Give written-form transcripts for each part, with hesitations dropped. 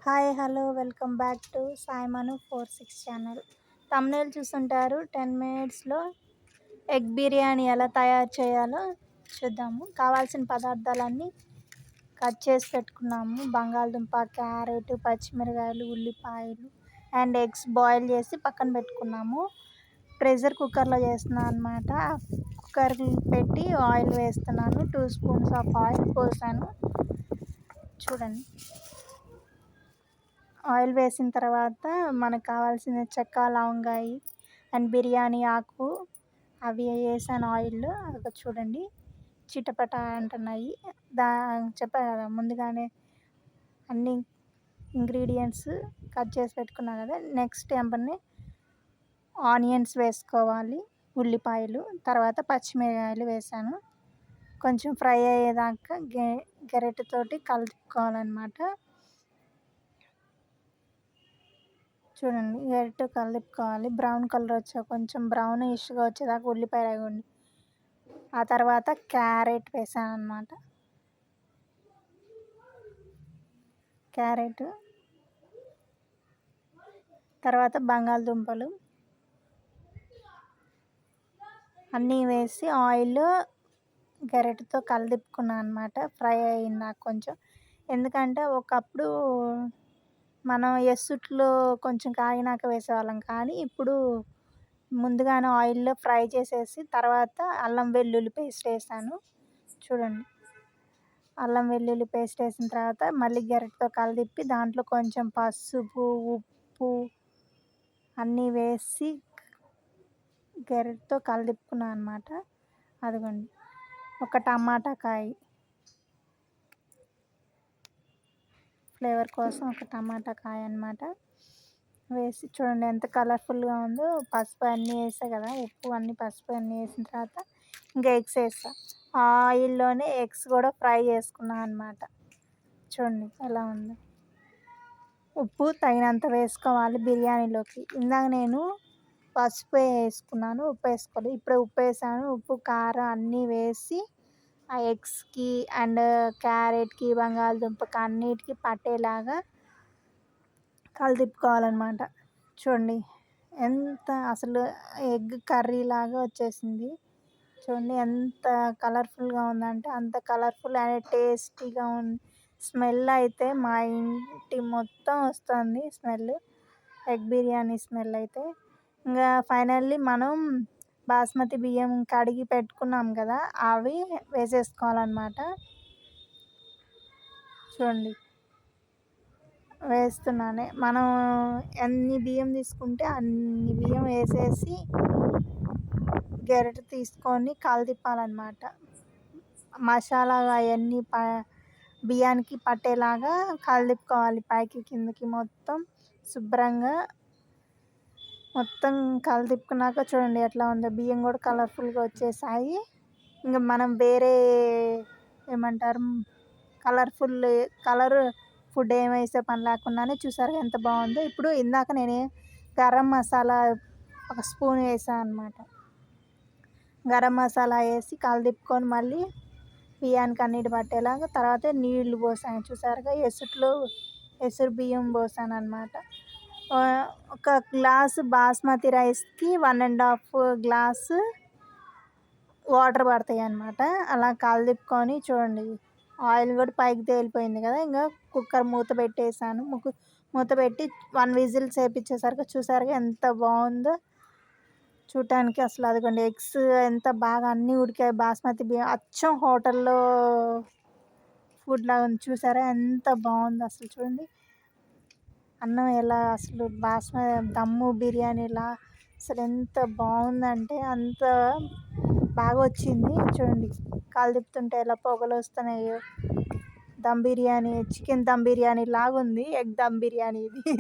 Hi hello welcome back to Saimanu 46 channel. thumbnail చూసుంటారు. 10 మినిట్స్లో egg biryani ఎలా తయారు చేయాలో చూద్దాము. కావాల్సిన పదార్థాలన్నీ కట్ చేసి పెట్టుకున్నాము. బంగాళదుంప, క్యారెట్, పచ్చిమిరకాయలు, ఉల్లిపాయలు అండ్ ఎగ్స్ బాయిల్ చేసి పక్కన పెట్టుకున్నాము. ప్రెషర్ కుక్కర్లో చేస్తున్నాను అనమాట. కుక్కర్ పెట్టి ఆయిల్ వేస్తున్నాను. 2 స్పూన్స్ ఆఫ్ ఆయిల్ పోసాను. చూడండి, ఆయిల్ వేసిన తర్వాత మనకు కావాల్సిన చెక్క, లవంగాయి అండ్ బిర్యానీ ఆకు అవి వేసాను ఆయిల్లో. అవి చూడండి చిటపట అంటున్నాయి. చెప్పాను కదా ముందుగానే అన్ని ఇంగ్రీడియంట్స్ కట్ చేసి పెట్టుకున్నాను కదా. నెక్స్ట్ వెంబడి ఆనియన్స్ వేసుకోవాలి, ఉల్లిపాయలు, తర్వాత పచ్చిమిరకాయలు వేసాను. కొంచెం ఫ్రై అయ్యేదాకా గరిటెతోటి కలుపుకోవాలన్నమాట. చూడండి, గరిటె కలుపుకోవాలి. బ్రౌన్ కలర్ కొంచెం బ్రౌనిష్గా వచ్చేదాకా ఉల్లిపాయ వేయండి. ఆ తర్వాత క్యారెట్ వేసాను అన్నమాట. క్యారెట్ తర్వాత బంగాళదుంపలు అన్నీ వేసి ఆయిల్ గరిటెతో కలిపుకున్నాను అనమాట. ఫ్రై అయిందాక కొంచెం, ఎందుకంటే ఒకప్పుడు మనం ఎసుట్లో కొంచెం కాగినాక వేసేవాళ్ళం, కానీ ఇప్పుడు ముందుగానే ఆయిల్లో ఫ్రై చేసేసి తర్వాత అల్లం వెల్లుల్లి పేస్ట్ వేసాను. చూడండి, అల్లం వెల్లుల్లి పేస్ట్ వేసిన తర్వాత మళ్ళీ గరిటెతో కలిపి దాంట్లో కొంచెం పసుపు, ఉప్పు అన్నీ వేసి గరిటెతో కలిపుకున్నాను అనమాట. అదిగోండి, ఒక టమాటా కాయ ఫ్లేవర్ కోసం ఒక టమాటా కాయ అన్నమాట వేసి చూడండి ఎంత కలర్ఫుల్గా ఉందో. పసుపు అన్నీ వేసా కదా, ఉప్పు అన్నీ పసుపు అన్నీ వేసిన తర్వాత ఇంకా ఎగ్స్ వేస్తా. ఆయిల్లోనే ఎగ్స్ కూడా ఫ్రై చేసుకున్నాను అనమాట. చూడండి ఎలా ఉందో. ఉప్పు తగినంత వేసుకోవాలి బిర్యానీలోకి. ఇందాక నేను పసుపు వేసుకున్నాను, ఉప్పు వేసుకోలేదు. ఇప్పుడే ఉప్పు వేసాను. ఉప్పు, కారం అన్నీ వేసి ఆ ఎగ్స్కి అండ్ క్యారెట్కి, బంగాళదుంపకి అన్నిటికీ పట్టేలాగా కలిపుకోవాలన్నమాట. చూడండి ఎంత అసలు ఎగ్ కర్రీ లాగా వచ్చేసింది. చూడండి ఎంత కలర్ఫుల్గా ఉందంటే అంత కలర్ఫుల్ అండ్ టేస్టీగా ఉంది. స్మెల్ అయితే మా ఇంటి మొత్తం వస్తుంది స్మెల్, ఎగ్ బిర్యానీ స్మెల్ అయితే. ఇంకా ఫైనల్లీ మనం బాస్మతి బియ్యం కడిగి పెట్టుకున్నాం కదా, అవి వేసేసుకోవాలన్నమాట. చూడండి వేస్తున్నానే. మనం ఎన్ని బియ్యం తీసుకుంటే అన్ని బియ్యం వేసేసి గరిటె తీసుకొని కలిపాలన్నమాట. మసాలా అవన్నీ బియ్యానికి పట్టేలాగా కలుపుకోవాలి. పైకి కిందకి మొత్తం శుభ్రంగా మొత్తం కలిపుకున్నాక చూడండి ఎట్లా ఉందో. బియ్యం కూడా కలర్ఫుల్గా వచ్చేసాయి. ఇంకా మనం వేరే ఏమంటారు కలర్ ఫుడ్ ఏం వేసే పని లేకుండానే చూసారు ఎంత బాగుందో. ఇప్పుడు ఇందాక నేను గరం మసాలా ఒక స్పూన్ వేసాను అనమాట. గరం మసాలా వేసి కలిపుకొని మళ్ళీ బియ్యానికి అన్నిటి పట్టేలాగా తర్వాత నీళ్లు పోసాను. చూసారుగా, ఎసురు బియ్యం పోసాను అనమాట. ఒక గ్లాసు బాస్మతి రైస్కి 1.5 గ్లాసు వాటర్ పడతాయి అన్నమాట. అలా కలిపుకొని చూడండి ఆయిల్ కూడా పైకి తేలిపోయింది కదా. ఇంకా కుక్కర్ మూత పెట్టేసాను. మూత పెట్టి 1 విజిల్ చేపించేసరికి చూసారుగా ఎంత బాగుందో చూడటానికి. అసలు అదిగోండి ఎగ్స్ ఎంత బాగా అన్నీ ఉడికాయి. బాస్మతి బియ్యం అచ్చం హోటల్లో ఫుడ్ లాగా ఉంది. చూసారా ఎంత బాగుందో అసలు. చూడండి అన్నం ఎలా అసలు దమ్ము బిర్యానీలా అసలు ఎంత బాగుందంటే అంత బాగా వచ్చింది. చూడండి తిప్పుతుంటే ఎలా పొగలు వస్తున్నాయో. దమ్ బిర్యానీ, చికెన్ దమ్ బిర్యానీ లాగా ఉంది ఎగ్ దమ్ బిర్యానీ ఇది.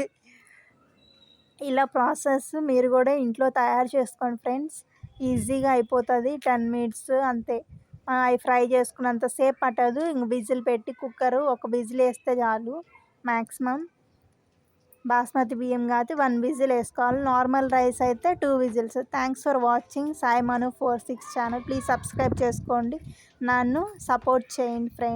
ఇలా ప్రాసెస్ మీరు కూడా ఇంట్లో తయారు చేసుకోండి ఫ్రెండ్స్. ఈజీగా అయిపోతుంది. 10 మినిట్స్ అంతే. అవి ఫ్రై చేసుకున్నంత సేపు పట్టదు. ఇంక విజిల్ పెట్టి కుక్కరు ఒక విజిల్ వేస్తే చాలు మ్యాక్సిమం. బాస్మతి బియ్యం కాబట్టి 1 విజిల్ వేసుకోవాలి. నార్మల్ రైస్ అయితే 2 whistles. Thanks for watching Saimanu 46 channel. Please subscribe చేసుకోండి, నన్ను సపోర్ట్ చేయండి ఫ్రెండ్స్.